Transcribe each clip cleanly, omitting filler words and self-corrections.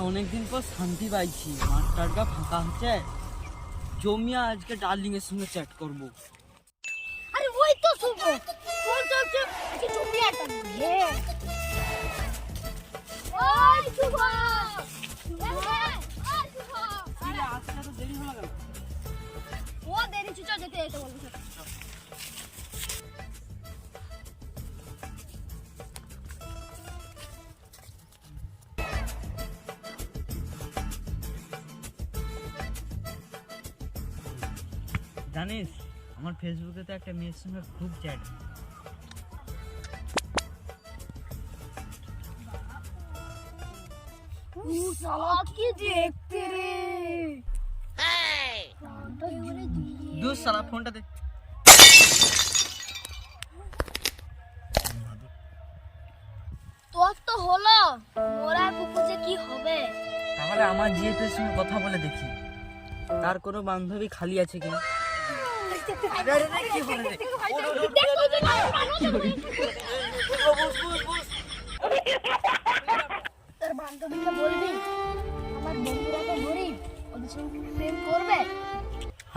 অনেকদিন পর শান্তি পাইছি, মাঠটাটা ফাঁকা হচ্ছে, জমিয়া আজকে ডার্লিং এর সঙ্গে চ্যাট করবো। আরে ওই তো শুভ ফোন চলছে কি তুমি একটা হে ওই শুভ আজকে তো দেরি হলো কেন? ও দেরি চল যেতে যেতে বলবো। জানিস আমার ফেসবুকে তো একটা মেয়ের সঙ্গে খুব চ্যাট। साला की देखते रे দূর সালা ফোনটা দে। তোর তো হলো মোরা বুকুজে কি হবে? তাহলে আমার জিএফের সঙ্গে কথা বলে দেখি তার কোনো বান্ধবী খালি আছে কিনা। তোর বান্ধবীকে বলবি আমার বন্ধুরা তো গরিব, ওদের সঙ্গে প্রেম করবে?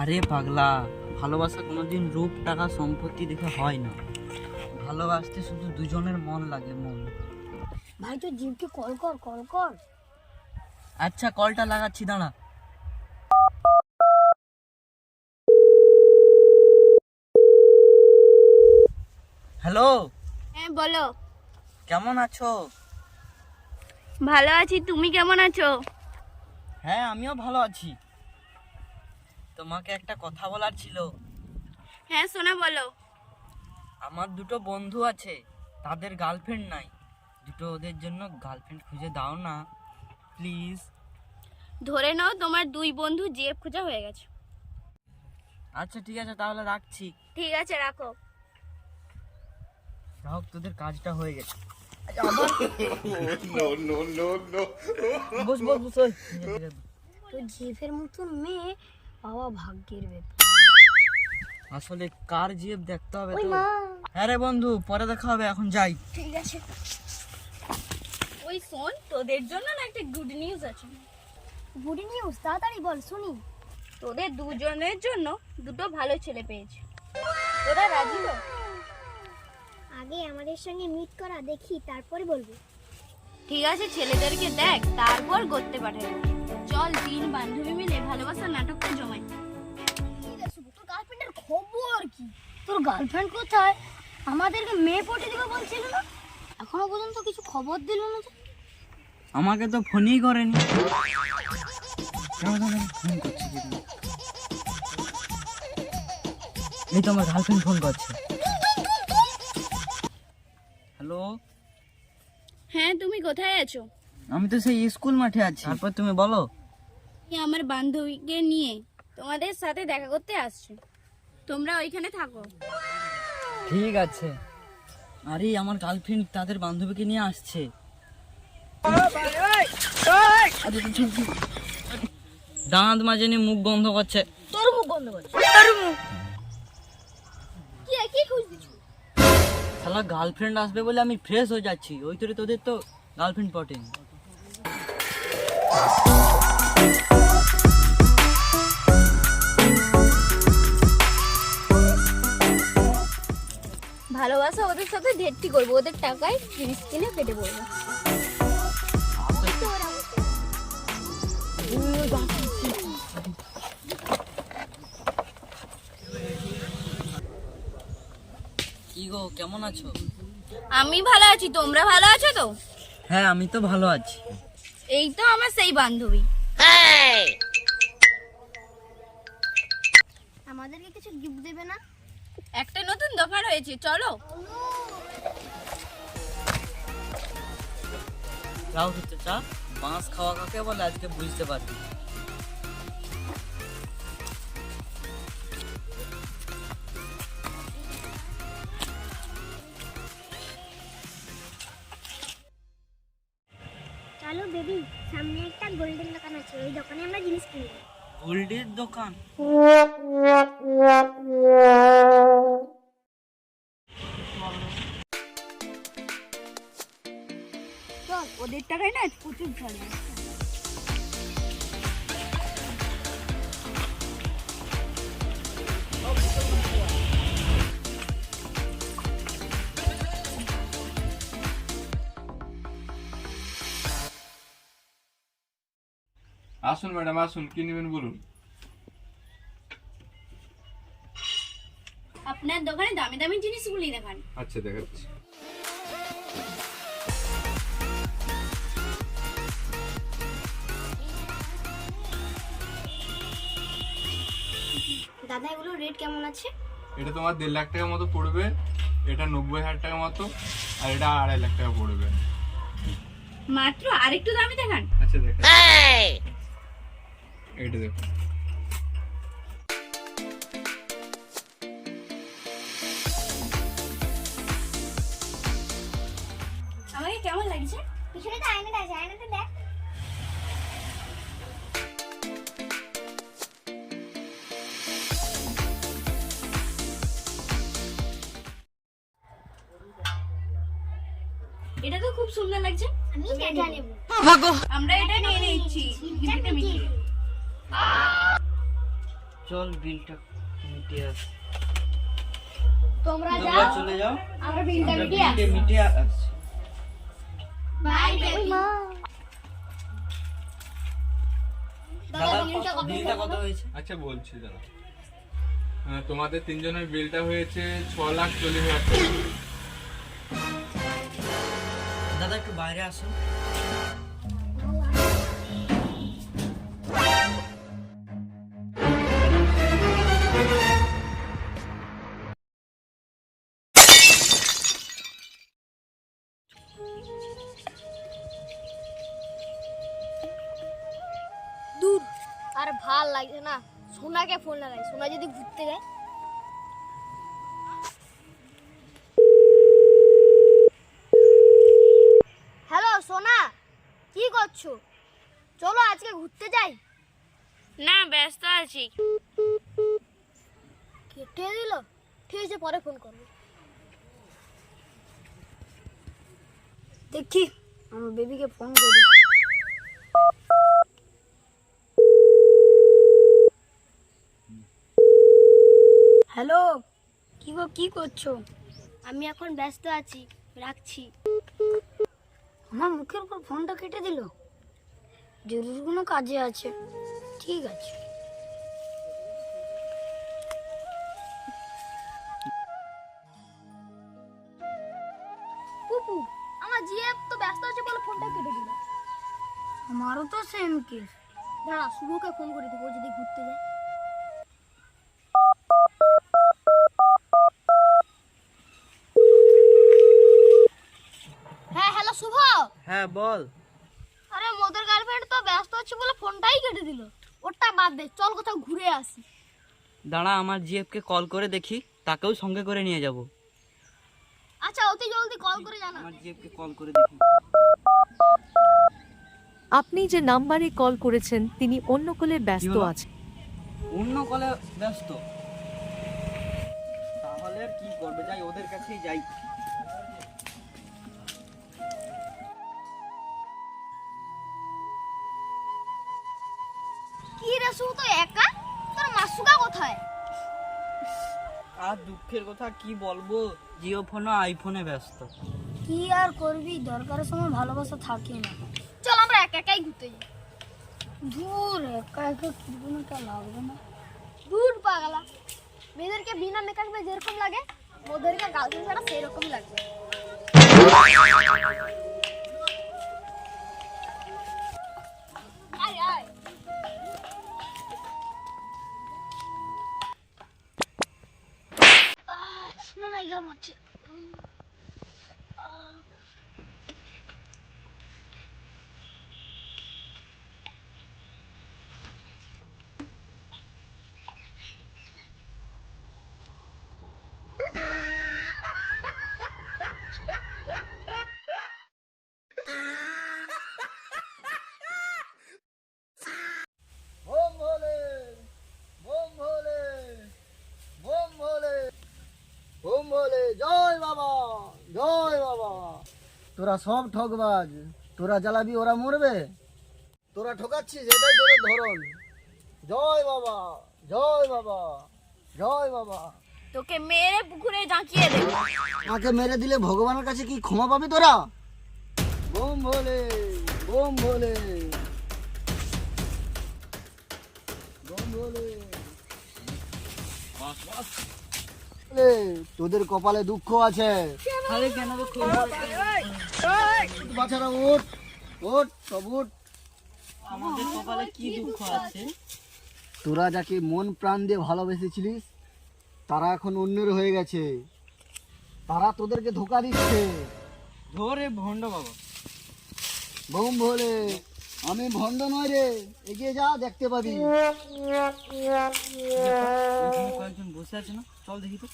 আরে পাগলা, ভালোবাসা কোনোদিন রূপ টাকা সম্পত্তি দেখে হয় না, ভালোবাসতে শুধু দুজনের মন লাগে, মন। ভাই তুই জিমকে কল কর। আচ্ছা কলটা লাগাচ্ছি, দাঁড়া। হ্যালো, হ্যাঁ বলো। কেমন আছো? ভালো আছি, তুমি কেমন আছো? হ্যাঁ আমিও ভালো আছি। তোমাকে একটা কথা বলার ছিল। হ্যাঁ সোনা বলো। আমার দুটো বন্ধু আছে, তাদের গার্লফ্রেন্ড নাই, দুটো ওদের জন্য গার্লফ্রেন্ড খুঁজে দাও না প্লিজ। ধরে নাও তোমার দুই বন্ধু জিএফ খোঁজা হয়ে গেছে। আচ্ছা ঠিক আছে, তাহলে রাখছি। ঠিক আছে রাখো। যাই হোক, তোদের কাজটা হয়ে গেছে। বস বস বস, ওই। তো জিএফের মতন মেয়ে পাওয়া ভাগ্যের ব্যাপার। আসলে কার জিএফ দেখতে হবে ওই তো। মা। হ্যাঁ রে বন্ধু, পরে দেখা হবে, এখন যাই। ঠিক আছে। ওই শোন, তোদের জন্য না একটা গুড নিউজ আছে। Good news? তাড়াতাড়ি বল শুনি। তোদের দুজনের জন্য দুটো ভালো ছেলে পেয়েছে, তোরা রাজি তো? আগে আমাদের সঙ্গে মিট করা দেখি, তারপরে বলবো। ঠিক আছে, ছেলেদেরকে দেখ, তারপর করতে পাঠাবো। চল তিন বান্ধবী মিলে ভালোবাসার নাটকটা জমাই। তোর গার্লফ্রেন্ডের খবর কি? তোর গার্লফ্রেন্ড কোথায়? আমাদেরকে মেয়ে পটে দিবে বলছিল না, এখনো পর্যন্ত কিছু খবর দিল না যে। আমাকে তো ফোনই করেনি। ফোন করছে দিদি। এই তো আমার গার্লফ্রেন্ড ফোন করছে। হ্যালো, হ্যাঁ তুমি কোথায় আছো? আমি তো সেই স্কুল মাঠে আছি। তারপর তুমি বলো। আমার বান্ধবীকে নিয়ে তোমাদের সাথে দেখা করতে আসছে, তোমরা ওইখানে থাকো। ঠিক আছে। আরে আমার গার্লফ্রেন্ড তাদের বান্ধবীকে নিয়ে আসছে। দাঁত মাজেনি, মুখ বন্ধ করছে। তোর মুখ বন্ধ করছে? তোর মুখ কি খুঁজছিস? শালা গার্লফ্রেন্ড আসবে বলে আমি ফ্রেশ হয়ে যাচ্ছি, ওই তোরে তোদের তো গার্লফ্রেন্ড পটেনি। ভালোবাসা ওদের সাথে ডেটটি করবো, ওদের টাকায় জিনিস কিনে কেটে পড়বো। কি গো, কেমন আছো? আমি ভালো আছি, তোমরা ভালো আছো তো? হ্যাঁ আমি তো ভালো আছি। এই তো আমার সেই বান্ধবী। আমাদেরকে কিছু গিফট দেবে না? একটা নতুন দোকান হয়েছে, চলো। যাও হচ্ছে চা, বাঁশ খাওয়া কাকে বলে আজকে বুঝতে পারবি। চলো বেবি, সামনে একটা গোল্ডেন দোকান আছে, ওই দোকানে আমরা জিনিস কিনবো। গোল্ডের দোকান? চল, ওদের টাকায় না প্রচুর ছাড়বে। আসুন ম্যাডাম আসুন, কি নেবেন বলুন। আপনার দোকানে দামি দামি জিনিসগুলি দেখান। আচ্ছা দেখাচ্ছি। দাদা এগুলো রেট কেমন আছে? এটা তোমার 1.5 লাখ টাকা মতো পড়বে, এটা 90,000 টাকা মতো, আর এটা 2.5 লাখ টাকা পড়বে। মাত্র আরেকটু দামি দেখান। আচ্ছা দেখেন, এইটা দেখুন। আমাকে কেমন লাগছে? পিছনে তো আয়নাটা আছে, আয়নাটা দেখ। এটা তো খুব সুন্দর লাগছে। আমি এটা নেব। আমরা এটা নিয়ে নিচ্ছি। গিফটটা মিটিয়ে। চল বিলটা মিটিয়ে আস। তোমরা তোমরা যাও, চলে যাও, আমরা বিলটা আমরা মিটিয়ে আসছি। বিলটা মিটিয়ে আসছি। Bye baby. দাদা বিলটা কত বিলটা কত হয়েছে? আচ্ছা বলছি দাদা, তোমাদের তিনজনের বিলটা হয়েছে 6,40,000 টাকা। দাদা একটু বাইরে আসুন। দূর আর ভাল লাগছে না। সোনাকে ফোন লাগাই, সোনা যদি ঘুরতে যায়। হ্যালো সোনা, কি করছো? চলো আজকে ঘুরতে যাই। না ব্যস্ত আছি। কেটে দিল, ঠিক আছে পরে ফোন করবো। দেখি আমার বেবিকে ফোন করি। হ্যালো, কি গো কি করছো? আমি এখন ব্যস্ত আছি, রাখছি। আমার মুখের উপর ফোনটা কেটে দিল। জরুরি কোনো কাজে আছে, ঠিক আছে। পুপু, আমার জিএফ তো ব্যস্ত আছে বলে ফোনটা কেটে দিল। আমারও তো সেম কেস। দাঁড়া, শুভকে ফোন করে দেবো যদি ঘুরতে যায়। হ্যাঁ হ্যালো শুভ। হ্যাঁ বল। আরে মোদের গার্লফ্রেন্ড তো ব্যস্ত আছে বলে ফোনটাই কেটে দিল। ওটা বাদ দে, চল কোথাও ঘুরে আসি। দাঁড়া আমার জিএফকে কল করে দেখি, তাকেও সঙ্গে করে নিয়ে যাব। আচ্ছা অতি জলদি কল করে জানা। আমার জিএফকে কল করে দেখি। আপনি যে নাম্বারে কল করেছেন তিনি অন্য কলে ব্যস্ত কি হলো? আছেন। অন্য কলে ব্যস্ত, তাহলে আর কি করবে, যাই ওদের কাছেই যাই। কি রে শুভ, তো একা? তোর মাসুকা কোথায়? আর দুঃখের কথা কি বলবো, জিও ফোনও আইফোনে ব্যস্ত। কি আর করবি, দরকারের সময় ভালোবাসা থাকে না। চল আমরা একা একাই ঘুরতে যাই। দূর একা একা কিরকমটা লাগবে না। দূর পাগলা, মেয়েদেরকে বিনা মেকআপে যেরকম লাগে ওদেরকে গার্লফ্রেন্ড ছাড়া সেরকম লাগবে। আয় আয়। শোনো না এরকম হচ্ছে। বোম ভোলে বোম ভোলে বোম ভোলে বোম ভোলে, জয় বাবা জয় বাবা। তোরা সব ঠকবাজ, তোরা জ্বালাবি ওরা মরবে, তোরা ঠকাচ্ছিস এটাই তোদের ধরন। জয় বাবা জয় বাবা জয় বাবা। তোকে মেরে পুকুরে জাঁকিয়ে দেব। আমাকে মেরে দিলে ভগবানের কাছে কি ক্ষমা পাবি তোরা? বোম ভোলে বোম ভোলে। এ, তোদের কপালে দুঃখ আছে। আরে কেন রে খবর বাচ্চারা উঠ উঠ সব উঠ। আমাদের কপালে কি দুঃখ আছে? তোরা যাকে মন প্রাণ দিয়ে ভালোবেসেছিলিস তারা এখন অন্যের হয়ে গেছে। তারা তোদেরকে ধোকা দিচ্ছে। ধরে ভন্ড বাবা। বোম ভোলে, আমি ভণ্ড নয় রে, এগিয়ে যা দেখতে পাবি। এখানে কয়েকজন বসে আছে না, চল দেখি তো।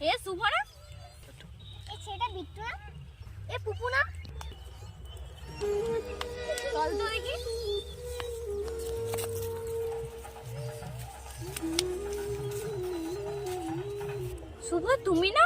এ শুভ না? এই ছেলেটা বিট্টু না? এ পুপু না? চল তো দেখি। শুভ তুমি না?